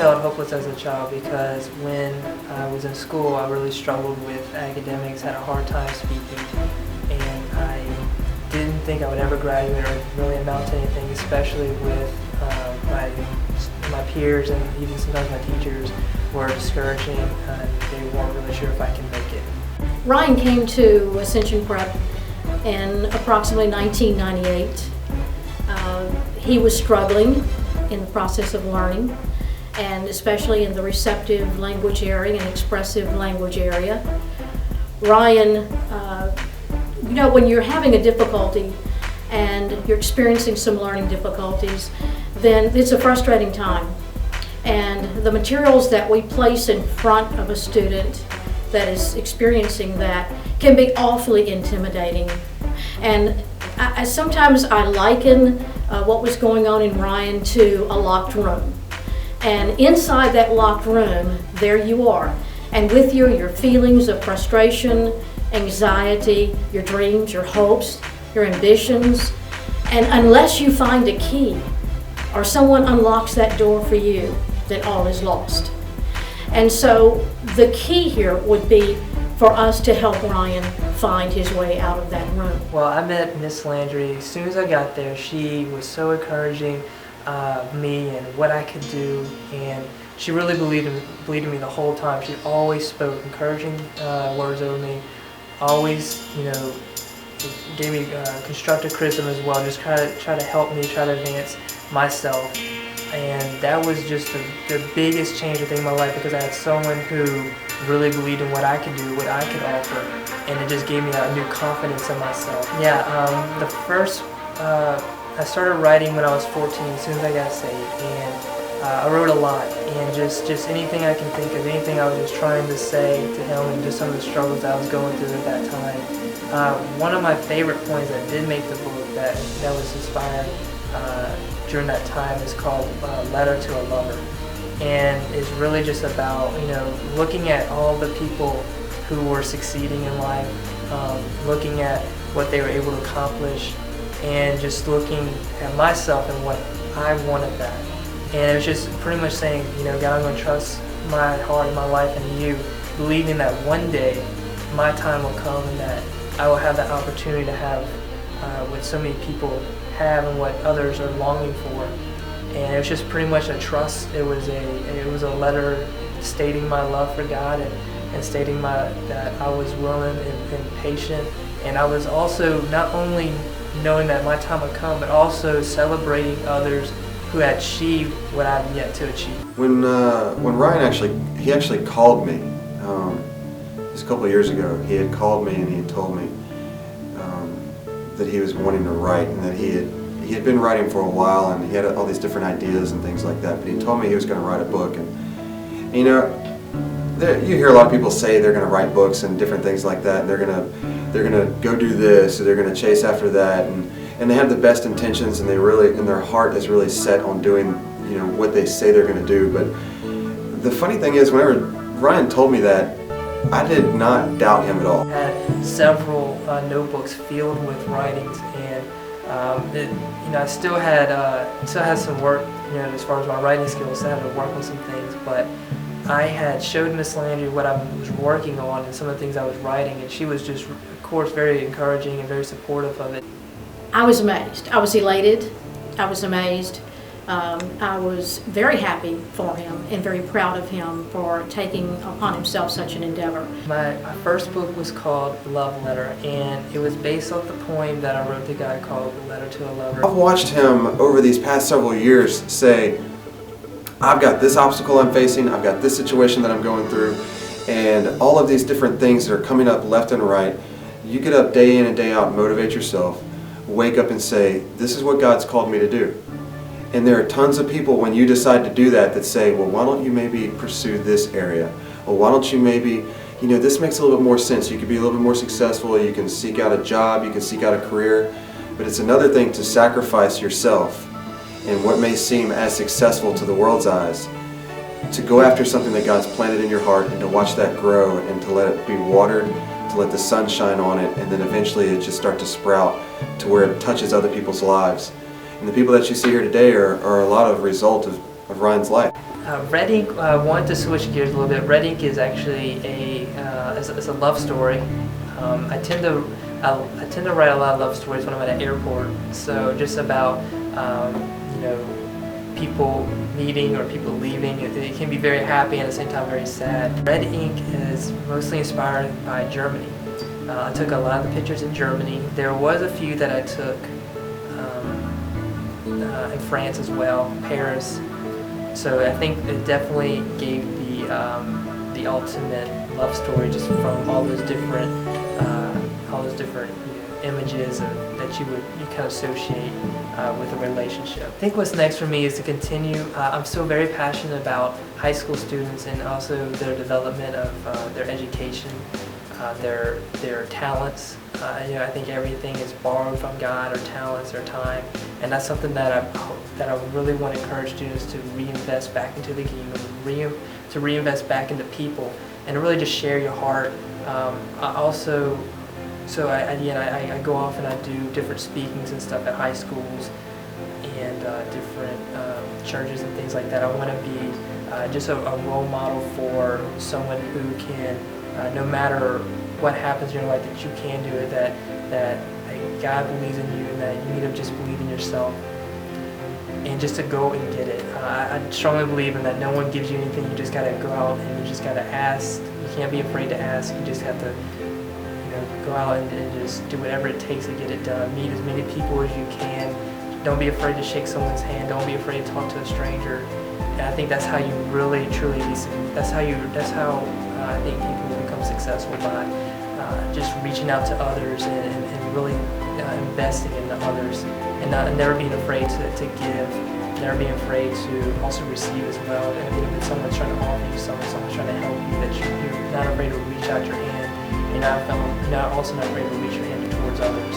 felt hopeless as a child because when I was in school, I really struggled with academics, had a hard time speaking, and I didn't think I would ever graduate or really amount to anything, especially with my peers and even sometimes my teachers were discouraging and they weren't really sure if I can make it. Ryan came to Ascension Prep in approximately 1998. He was struggling in the process of learning, and especially in the receptive language area and expressive language area. Ryan, you know, when you're having a difficulty and you're experiencing some learning difficulties, then it's a frustrating time. And the materials that we place in front of a student that is experiencing that can be awfully intimidating. And sometimes I liken what was going on in Ryan to a locked room. And inside that locked room, there you are. And with you, your feelings of frustration, anxiety, your dreams, your hopes, your ambitions. And unless you find a key or someone unlocks that door for you, then all is lost. And so the key here would be for us to help Ryan find his way out of that room. Well, I met Miss Landry. As soon as I got there, she was so encouraging me and what I could do, and she really believed in me the whole time. She always spoke encouraging words over me, always, you know, gave me constructive criticism as well, just try to help me, try to advance myself. And that was just the biggest change I think in my life, because I had someone who really believed in what I could do, what I could offer, and it just gave me a new confidence in myself. Yeah, I started writing when I was 14, as soon as I got saved, and I wrote a lot, and just anything I can think of, anything I was just trying to say to him, and just some of the struggles I was going through at that time. One of my favorite poems that did make the book that was inspired during that time is called Letter to a Lover, and it's really just about, you know, looking at all the people who were succeeding in life, looking at what they were able to accomplish, and just looking at myself and what I wanted that. And it was just pretty much saying, you know, God, I'm going to trust my heart and my life in you, believing that one day my time will come and that I will have that opportunity to have what so many people have and what others are longing for. And it was just pretty much a trust. It was a letter stating my love for God and stating that I was willing and patient. And I was also not only knowing that my time would come, but also celebrating others who had achieved what I've yet to achieve. When Ryan actually called me, just a couple of years ago, he had called me and he had told me that he was wanting to write, and that he had been writing for a while, and he had all these different ideas and things like that. But he told me he was going to write a book, and you know, you hear a lot of people say they're going to write books and different things like that. And they're going to go do this, or they're going to chase after that, and they have the best intentions, and and their heart is really set on doing, you know, what they say they're going to do. But the funny thing is, whenever Ryan told me that, I did not doubt him at all. I had several notebooks filled with writings, and you know, I still had some work, you know, as far as my writing skills. I had to work on some things, but I had showed Miss Landry what I was working on and some of the things I was writing, and she was just, of course, very encouraging and very supportive of it. I was amazed. I was elated. I was amazed. I was very happy for him and very proud of him for taking upon himself such an endeavor. My first book was called Love Letter, and it was based off the poem that I wrote to God called Letter to a Lover. I've watched him over these past several years say, I've got this obstacle I'm facing, I've got this situation that I'm going through, and all of these different things that are coming up left and right. You get up day in and day out, motivate yourself, wake up and say, this is what God's called me to do. And there are tons of people, when you decide to do that say, well, why don't you maybe pursue this area? Or why don't you maybe, you know, this makes a little bit more sense. You could be a little bit more successful, you can seek out a job, you can seek out a career. But it's another thing to sacrifice yourself and what may seem as successful to the world's eyes, to go after something that God's planted in your heart and to watch that grow and to let it be watered, to let the sun shine on it, and then eventually it just start to sprout to where it touches other people's lives. And the people that you see here today are a lot of result of Ryan's life. Red Ink, wanted to switch gears a little bit. Red Ink is actually it's a love story. I tend to write a lot of love stories when I'm at an airport. So just about people meeting or people leaving. It can be very happy and at the same time very sad. Red Ink is mostly inspired by Germany. I took a lot of the pictures in Germany. There was a few that I took in France as well, Paris. So I think it definitely gave the ultimate love story just from all those different images that you kind of associate with a relationship. I think what's next for me is to continue. I'm still very passionate about high school students and also their development of their education, their talents. I think everything is borrowed from God, or talents, or time, and that's something that I really want to encourage students to reinvest back into the game, to reinvest back into people, and to really just share your heart. I go off and I do different speakings and stuff at high schools and different churches and things like that. I want to be just a role model for someone who can, no matter what happens in your life, that you can do it, that God believes in you, and that you need to just believe in yourself and just to go and get it. I strongly believe in that no one gives you anything. You just got to go out and you just got to ask. You can't be afraid to ask. You just have to go out and just do whatever it takes to get it done. Meet as many people as you can. Don't be afraid to shake someone's hand. Don't be afraid to talk to a stranger. And I think that's how you really, truly be. That's how I think people become successful, by just reaching out to others and really investing in the others, and never being afraid to give, never being afraid to also receive as well. And if someone's trying to offer you something, someone's trying to help you, that you're not afraid to reach out your hand. You're not also not afraid to reach your hand towards others.